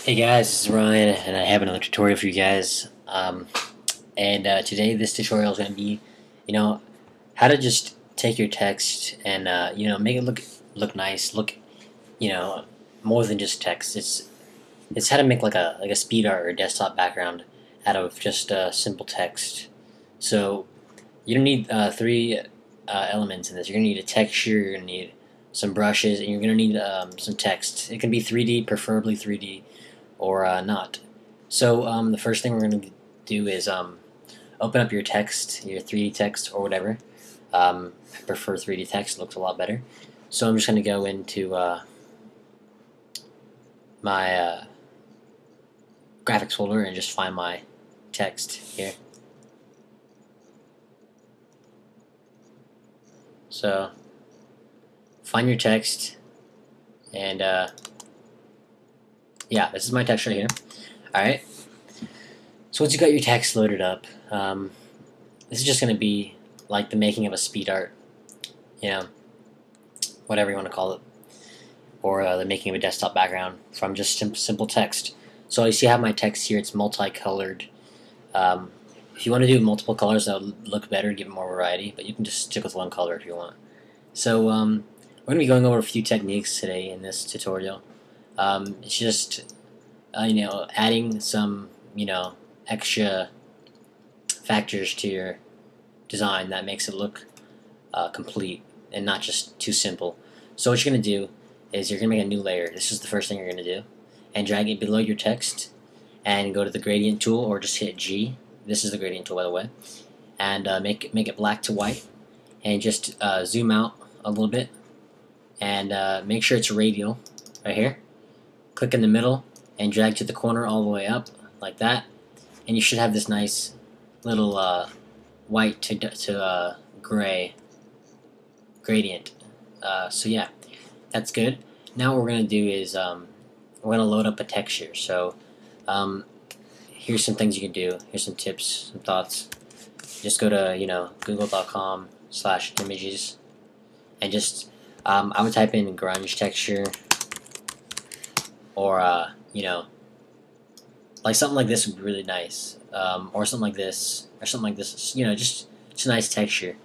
Hey guys, this is Ryan, and I have another tutorial for you guys. Today this tutorial is going to be, you know, how to just take your text and make it look nice, look, you know, more than just text. It's how to make like a speed art or desktop background out of just simple text. So you don't need three elements in this. You're going to need a texture. You're going to need some brushes, and you're going to need some text. It can be 3D, preferably 3D or not. So the first thing we're going to do is open up your text, your 3D text or whatever. I prefer 3D text; it looks a lot better. So I'm just going to go into my graphics folder and just find my text here. So find your text, and yeah, this is my text right here. All right. So once you got your text loaded up, this is just going to be like the making of a speed art, you know, whatever you want to call it, or the making of a desktop background from just simple text. So you see I have my text here, it's multicolored. If you want to do multiple colors, that would look better, give it more variety, but you can just stick with one color if you want. So we're going to be going over a few techniques today in this tutorial. It's just, adding some, extra factors to your design that makes it look complete and not just too simple. So what you're going to do is you're going to make a new layer. This is the first thing you're going to do. And drag it below your text and go to the gradient tool or just hit G. This is the gradient tool, by the way. And make it black to white. And just zoom out a little bit. And make sure it's radial right here. Click in the middle and drag to the corner all the way up like that. And you should have this nice little white to gray gradient. So yeah, that's good. Now what we're going to do is we're going to load up a texture. So here's some things you can do. Here's some tips, some thoughts. Just go to google.com/images and just I would type in grunge texture or like something like this would be really nice, or something like this, or something like this. Just a nice texture.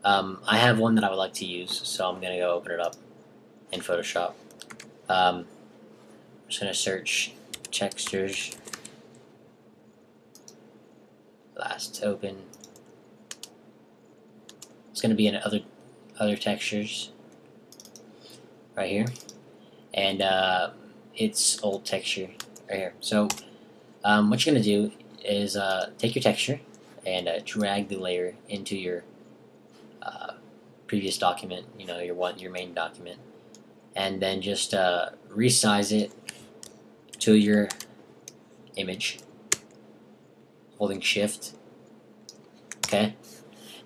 I have one that I would like to use, so I'm gonna go open it up in Photoshop. I'm just gonna search textures. Last open. It's gonna be in other textures right here, and it's old texture right here. So what you're gonna do is take your texture and drag the layer into your previous document, your main document, and then just resize it to your image, holding Shift. Okay.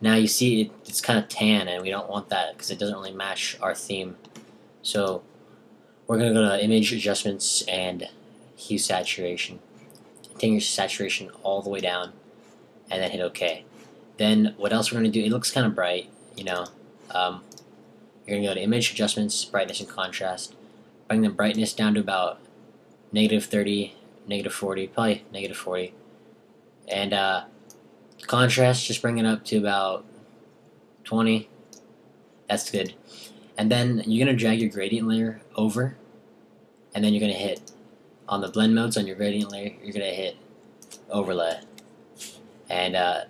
Now you see it's kind of tan, and we don't want that because it doesn't really match our theme. So we're gonna go to Image Adjustments and Hue Saturation. Take your saturation all the way down, and then hit OK. Then what else we're gonna do? It looks kind of bright, you're gonna go to Image Adjustments, Brightness and Contrast. Bring the brightness down to about -30, -40, probably -40, and contrast, just bring it up to about 20. That's good. And then you're gonna drag your gradient layer over, and then you're gonna hit on the blend modes on your gradient layer. You're gonna hit overlay, and now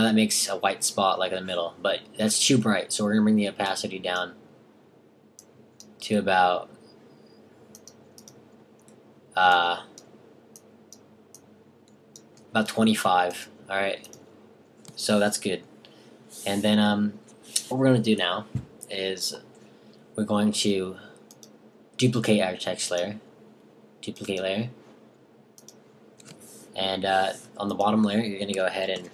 that makes a white spot like in the middle, but that's too bright, so we're gonna bring the opacity down to about 25. All right, so that's good. And then what we're gonna do now is we're going to duplicate our text layer. Duplicate layer. And on the bottom layer, you're going to go ahead and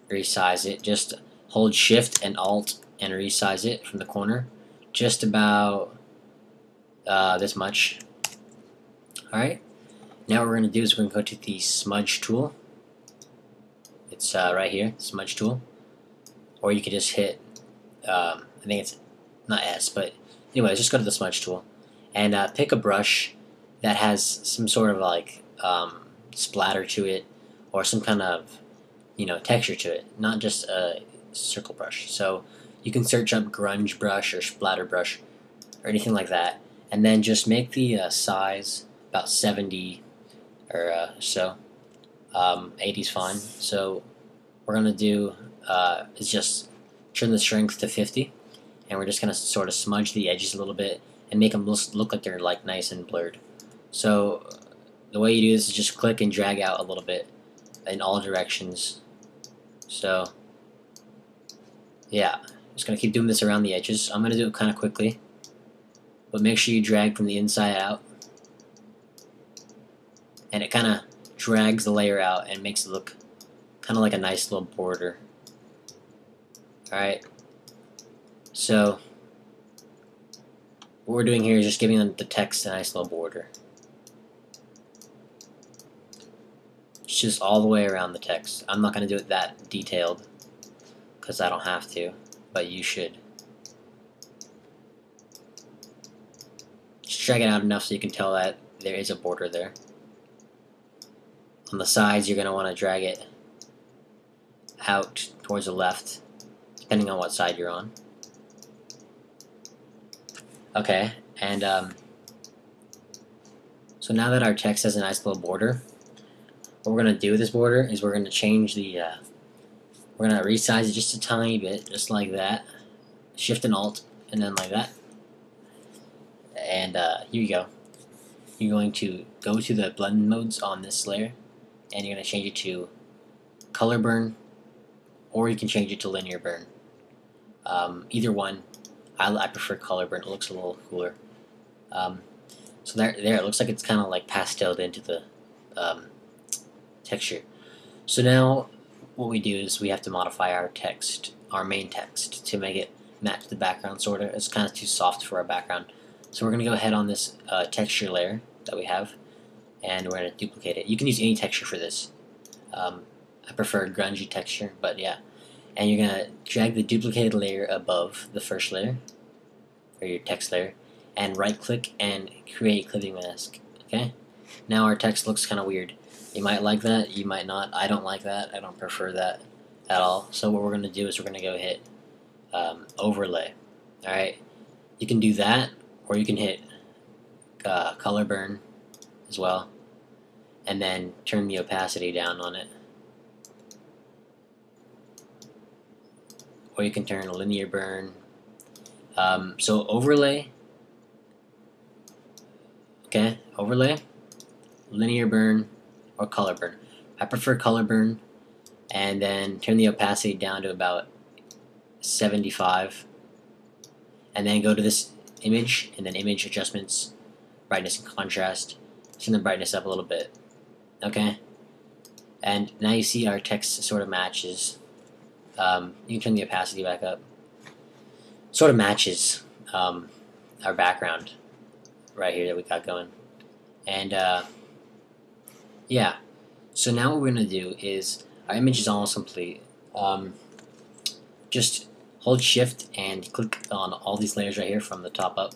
resize it. Just hold Shift and Alt and resize it from the corner. Just about this much. Alright. Now what we're going to do is we're going to go to the Smudge tool. It's right here, Smudge tool. Or you could just hit, I think it's not S, but anyways, just go to the Smudge tool. And pick a brush that has some sort of like splatter to it, or some kind of texture to it, not just a circle brush. So you can search up grunge brush or splatter brush or anything like that, and then just make the size about 70 or so. 80 is fine. So what we're gonna do is just turn the strength to 50, and we're just gonna sort of smudge the edges a little bit and make them look like they're like nice and blurred. So the way you do this is just click and drag out a little bit in all directions. So yeah, just gonna keep doing this around the edges. I'm gonna do it kind of quickly, but make sure you drag from the inside out, and it kind of drags the layer out and makes it look kind of like a nice little border. Alright, so what we're doing here is just giving the text a nice little border. It's just all the way around the text. I'm not going to do it that detailed because I don't have to, but you should. Just drag it out enough so you can tell that there is a border there. On the sides, you're going to want to drag it out towards the left, depending on what side you're on. Okay, and so now that our text has a nice little border, what we're going to do with this border is we're going to change the, we're going to resize it just a tiny bit, just like that. Shift and Alt, and then like that. And here you go. You're going to go to the blend modes on this layer, and you're going to change it to color burn, or you can change it to linear burn. Either one. I prefer color burn. It looks a little cooler. So there it looks like it's kind of like pasteled into the texture. So now what we do is we have to modify our text, our main text, to make it match the background sort of. It's kind of too soft for our background. So we're going to go ahead on this texture layer that we have, and we're going to duplicate it. You can use any texture for this. I prefer grungy texture, but yeah. And you're going to drag the duplicated layer above the first layer, or your text layer, and right click and create clipping mask. Okay? Now our text looks kind of weird. You might like that, you might not. I don't like that. I don't prefer that at all. So what we're going to do is we're going to go hit overlay. Alright? You can do that, or you can hit color burn as well, and then turn the opacity down on it. Or you can turn a linear burn. So overlay, okay, overlay, linear burn, or color burn. I prefer color burn, and then turn the opacity down to about 75, and then go to this image, and then image adjustments, brightness and contrast. Turn the brightness up a little bit, okay, and now you see our text sort of matches. You can turn the opacity back up. Sort of matches our background right here that we got going. And yeah, so now what we're going to do is our image is almost complete. Just hold shift and click on all these layers right here from the top up.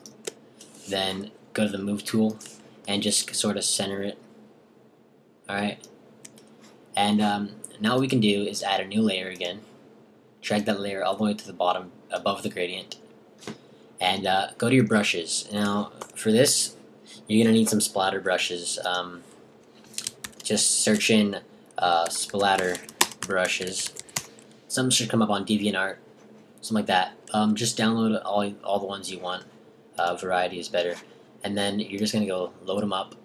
Then go to the move tool and just sort of center it. Alright. And now what we can do is add a new layer again. Drag that layer all the way to the bottom above the gradient, and go to your brushes. Now for this you're gonna need some splatter brushes. Just search in splatter brushes. Some should come up on DeviantArt, something like that. Just download all the ones you want. Variety is better. And then you're just gonna go load them up,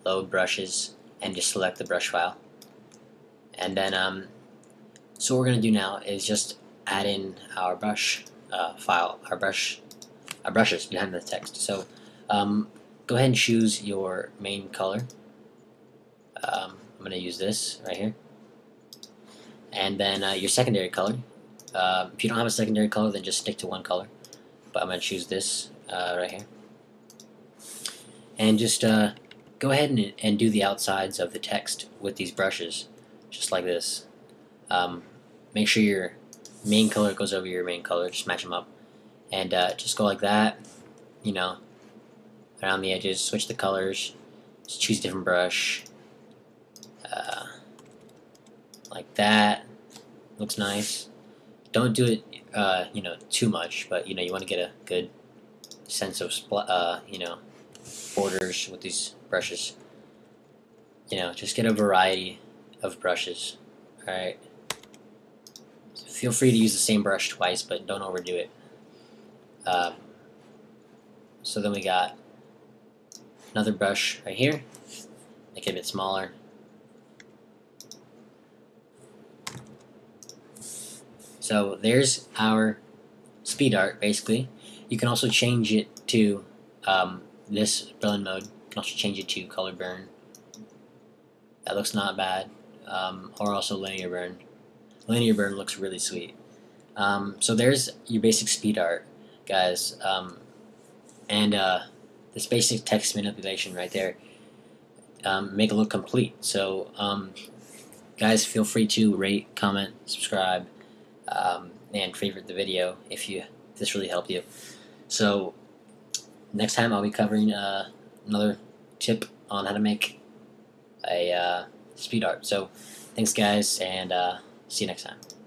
load brushes, and just select the brush file. And then so what we're going to do now is just add in our brush file, our brushes behind the text. So go ahead and choose your main color. I'm going to use this right here. And then your secondary color. If you don't have a secondary color, then just stick to one color. But I'm going to choose this right here. And just go ahead and do the outsides of the text with these brushes, just like this. Make sure your main color goes over your main color, just match them up, and just go like that, around the edges, switch the colors, just choose a different brush, like that. Looks nice. Don't do it, too much, but you want to get a good sense of borders with these brushes. Just get a variety of brushes. All right. Feel free to use the same brush twice, but don't overdo it. So then we got another brush right here. Make it a bit smaller. So there's our speed art, basically. You can also change it to this blend mode. You can also change it to color burn. That looks not bad. Or also linear burn. Linear burn looks really sweet. So there's your basic speed art, guys. And this basic text manipulation right there make it look complete. So guys, feel free to rate, comment, subscribe, and favorite the video if this really helped you. So next time I'll be covering another tip on how to make a speed art. So thanks guys, and see you next time.